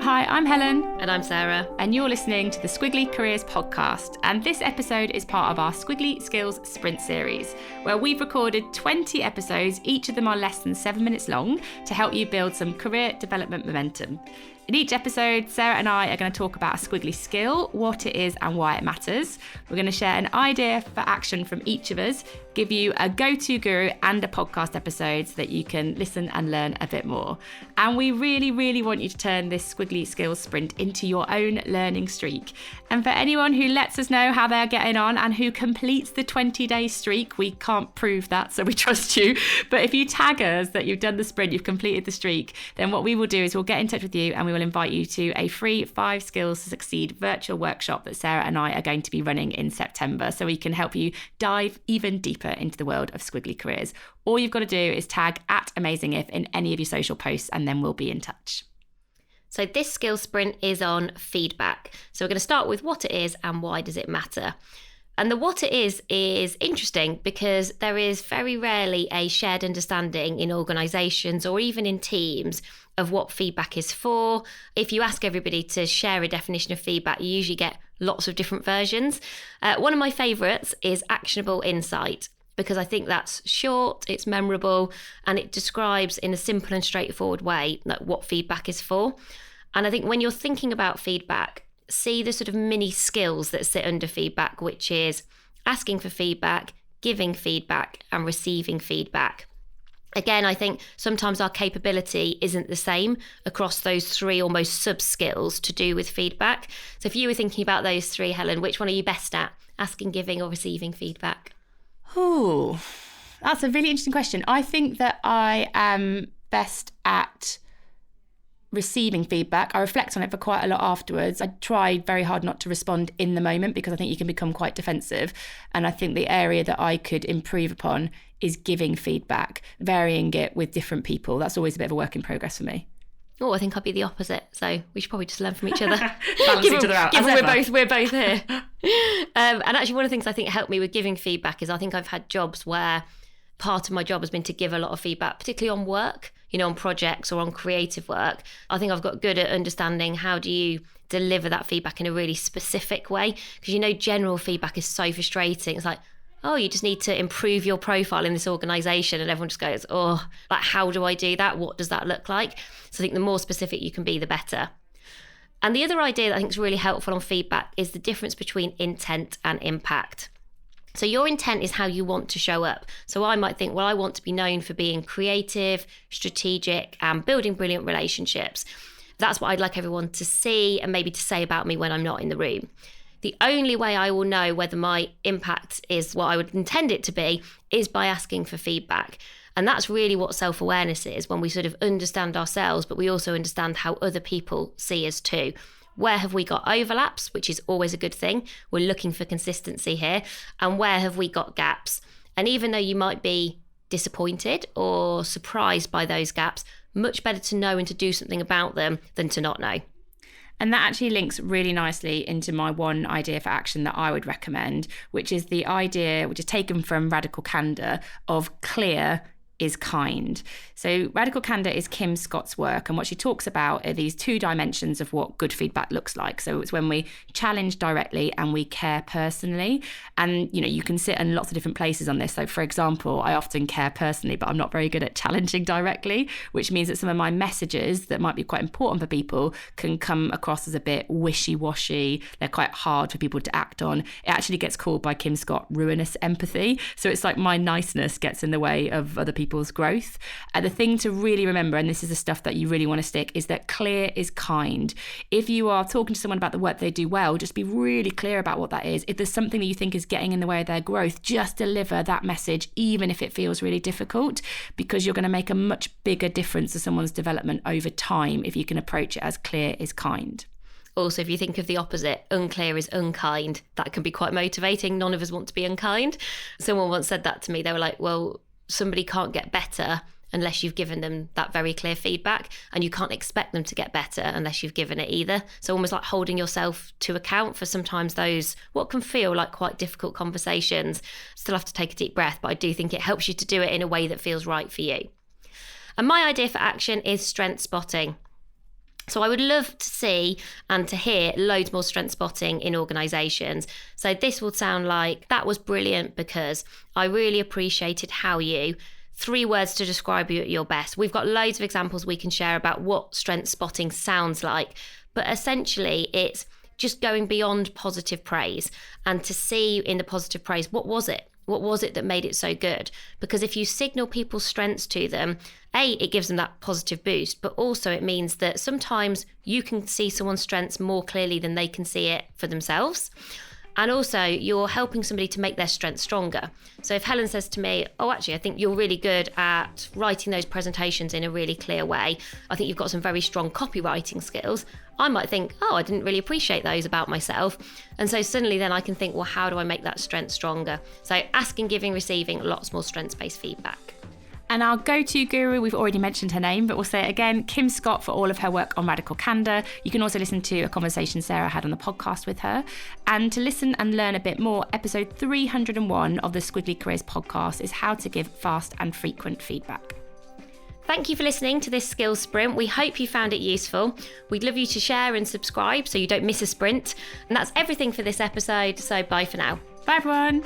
Hi, I'm Helen. And I'm Sarah. And you're listening to the Squiggly Careers podcast. And this episode is part of our Squiggly Skills Sprint series, where we've recorded 20 episodes, each of them are less than 7 minutes long, to help you build some career development momentum. In each episode, Sarah and I are going to talk about a squiggly skill, what it is and why it matters. We're going to share an idea for action from each of us, give you a go-to guru and a podcast episode so that you can listen and learn a bit more. And we really want you to turn this Squiggly Skills Sprint into your own learning streak. And for anyone who lets us know how they're getting on and who completes the 20-day streak, we can't prove that, so we trust you. But if you tag us that you've done the sprint, you've completed the streak, then what we will do is we'll get in touch with you and we will invite you to a free 5 Skills to Succeed virtual workshop that Sarah and I are going to be running in September, so we can help you dive even deeper into the world of squiggly careers. All you've got to do is tag @AmazingIf in any of your social posts and then we'll be in touch. So this skill sprint is on feedback. So we're going to start with what it is and why does it matter. And the what it is interesting because there is very rarely a shared understanding in organisations or even in teams of what feedback is for. If you ask everybody to share a definition of feedback, you usually get lots of different versions. One of my favourites is actionable insight, because I think that's short, it's memorable, and it describes in a simple and straightforward way like what feedback is for. And I think when you're thinking about feedback, see the sort of mini skills that sit under feedback, which is asking for feedback, giving feedback, and receiving feedback. Again, I think sometimes our capability isn't the same across those 3 almost sub-skills to do with feedback. So if you were thinking about those 3, Helen, which one are you best at? Asking, giving, or receiving feedback? Oh, that's a really interesting question. I think that I am best at receiving feedback. I reflect on it for quite a lot afterwards. I try very hard not to respond in the moment because I think you can become quite defensive. And I think the area that I could improve upon is giving feedback, varying it with different people. That's always a bit of a work in progress for me. Oh, I think I'd be the opposite. So we should probably just learn from each other. Balance each other out. Given we're both here. And actually one of the things I think helped me with giving feedback is I think I've had jobs where part of my job has been to give a lot of feedback, particularly on work, on projects or on creative work. I think I've got good at understanding how do you deliver that feedback in a really specific way, because general feedback is so frustrating. It's like, oh, you just need to improve your profile in this organisation, and everyone just goes, oh, like, how do I do that? What does that look like? So I think the more specific you can be, the better. And the other idea that I think is really helpful on feedback is the difference between intent and impact. So your intent is how you want to show up. So I might think, well, I want to be known for being creative, strategic, and building brilliant relationships. That's what I'd like everyone to see and maybe to say about me when I'm not in the room. The only way I will know whether my impact is what I would intend it to be is by asking for feedback. And that's really what self-awareness is, when we sort of understand ourselves, but we also understand how other people see us too. Where have we got overlaps, which is always a good thing? We're looking for consistency here. And where have we got gaps? And even though you might be disappointed or surprised by those gaps, much better to know and to do something about them than to not know. And that actually links really nicely into my one idea for action that I would recommend, which is the idea, which is taken from Radical Candor, of clear is kind. So Radical Candor is Kim Scott's work, and what she talks about are these 2 dimensions of what good feedback looks like. So it's when we challenge directly and we care personally. And you can sit in lots of different places on this. So for example, I often care personally, but I'm not very good at challenging directly, which means that some of my messages that might be quite important for people can come across as a bit wishy-washy. They're quite hard for people to act on. It actually gets called by Kim Scott ruinous empathy. So it's like my niceness gets in the way of other people's growth. The thing to really remember, and this is the stuff that you really want to stick, is that clear is kind. If you are talking to someone about the work they do well, just be really clear about what that is. If there's something that you think is getting in the way of their growth, just deliver that message, even if it feels really difficult, because you're going to make a much bigger difference to someone's development over time if you can approach it as clear is kind. Also, if you think of the opposite, unclear is unkind, that can be quite motivating. None of us want to be unkind. Someone once said that to me. They were like, well, somebody can't get better unless you've given them that very clear feedback, and you can't expect them to get better unless you've given it either. So almost like holding yourself to account for sometimes those what can feel like quite difficult conversations. Still have to take a deep breath, but I do think it helps you to do it in a way that feels right for you. And my idea for action is strength spotting. So I would love to see and to hear loads more strength spotting in organisations. So this would sound like, that was brilliant because I really appreciated how you, 3 words to describe you at your best. We've got loads of examples we can share about what strength spotting sounds like, but essentially it's just going beyond positive praise and to see in the positive praise, what was it? What was it that made it so good? Because if you signal people's strengths to them, it gives them that positive boost, but also it means that sometimes you can see someone's strengths more clearly than they can see it for themselves. And also you're helping somebody to make their strength stronger. So if Helen says to me, oh, actually, I think you're really good at writing those presentations in a really clear way. I think you've got some very strong copywriting skills. I might think, oh, I didn't really appreciate those about myself. And so suddenly then I can think, well, how do I make that strength stronger? So asking, giving, receiving, lots more strengths-based feedback. And our go-to guru, we've already mentioned her name, but we'll say it again, Kim Scott, for all of her work on radical candor. You can also listen to a conversation Sarah had on the podcast with her. And to listen and learn a bit more, episode 301 of the Squiggly Careers podcast is how to give fast and frequent feedback. Thank you for listening to this skills sprint. We hope you found it useful. We'd love you to share and subscribe so you don't miss a sprint. And that's everything for this episode. So bye for now. Bye, everyone.